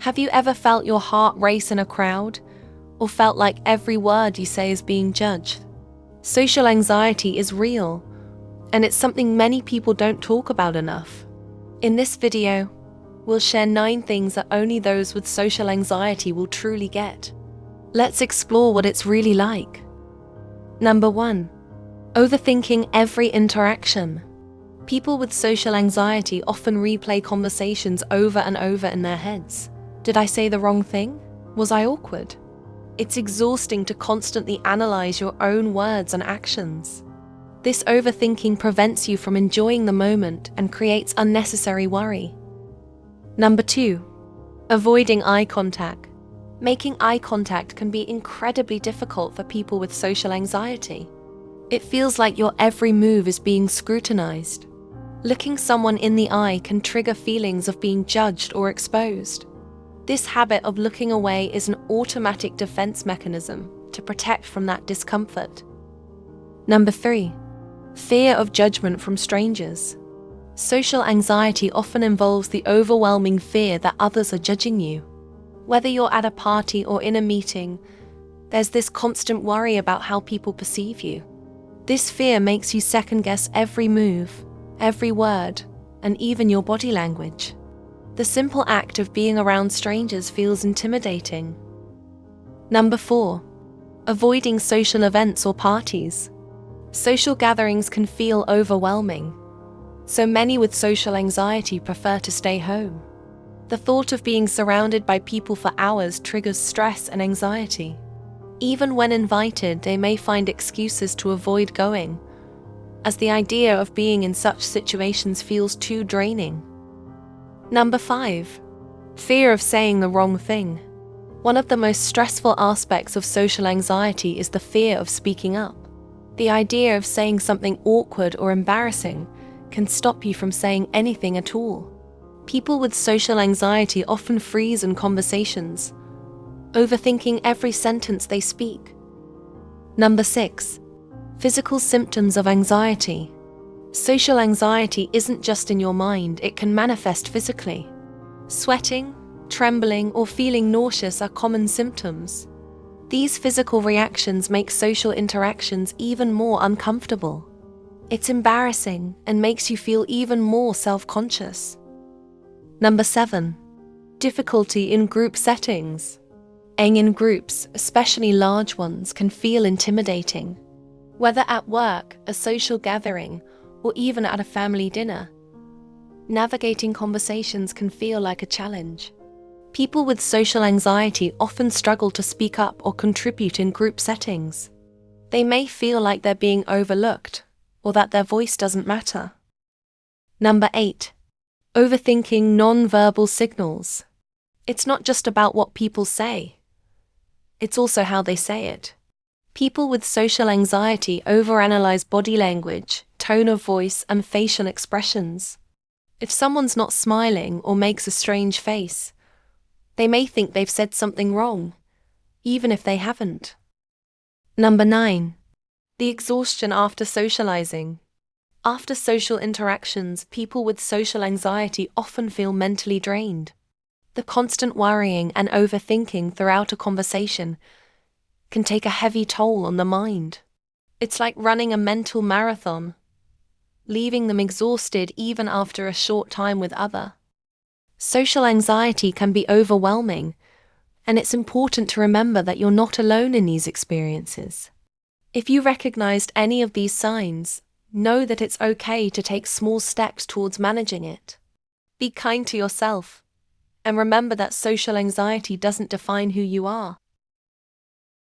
Have you ever felt your heart race in a crowd, or felt like every word you say is being judged? Social anxiety is real, and it's something many people don't talk about enough. In this video, we'll share 9 things that only those with social anxiety will truly get. Let's explore what it's really like. Number 1. Overthinking every interaction. People with social anxiety often replay conversations over and over in their heads. Did I say the wrong thing? Was I awkward? It's exhausting to constantly analyze your own words and actions. This overthinking prevents you from enjoying the moment and creates unnecessary worry. Number 2. Avoiding eye contact. Making eye contact can be incredibly difficult for people with social anxiety. It feels like your every move is being scrutinized. Looking someone in the eye can trigger feelings of being judged or exposed. This habit of looking away is an automatic defense mechanism to protect from that discomfort. Number 3. Fear of judgment from strangers. Social anxiety often involves the overwhelming fear that others are judging you. Whether you're at a party or in a meeting, there's this constant worry about how people perceive you. This fear makes you second-guess every move, every word, and even your body language. The simple act of being around strangers feels intimidating. Number 4. Avoiding social events or parties. Social gatherings can feel overwhelming, so many with social anxiety prefer to stay home. The thought of being surrounded by people for hours triggers stress and anxiety. Even when invited, they may find excuses to avoid going, as the idea of being in such situations feels too draining. Number 5. Fear of saying the wrong thing. One of the most stressful aspects of social anxiety is the fear of speaking up. The idea of saying something awkward or embarrassing can stop you from saying anything at all. People with social anxiety often freeze in conversations, overthinking every sentence they speak. Number 6. Physical symptoms of anxiety. Social anxiety isn't just in your mind, it can manifest physically. Sweating, trembling, or feeling nauseous are common symptoms. These physical reactions make social interactions even more uncomfortable. It's embarrassing and makes you feel even more self-conscious. Number 7. Difficulty in group settings. Being in groups, especially large ones, can feel intimidating. Whether at work, a social gathering, or even at a family dinner, navigating conversations can feel like a challenge. People with social anxiety often struggle to speak up or contribute in group settings. They may feel like they're being overlooked, or that their voice doesn't matter. Number 8. Overthinking non-verbal signals. It's not just about what people say. It's also how they say it. People with social anxiety overanalyze body language, tone of voice, and facial expressions. If someone's not smiling or makes a strange face, they may think they've said something wrong, even if they haven't. Number 9. The exhaustion after socializing. After social interactions, people with social anxiety often feel mentally drained. The constant worrying and overthinking throughout a conversation can take a heavy toll on the mind. It's like running a mental marathon, leaving them exhausted even after a short time with others. Social anxiety can be overwhelming, and it's important to remember that you're not alone in these experiences. If you recognized any of these signs, know that it's okay to take small steps towards managing it. Be kind to yourself, and remember that social anxiety doesn't define who you are.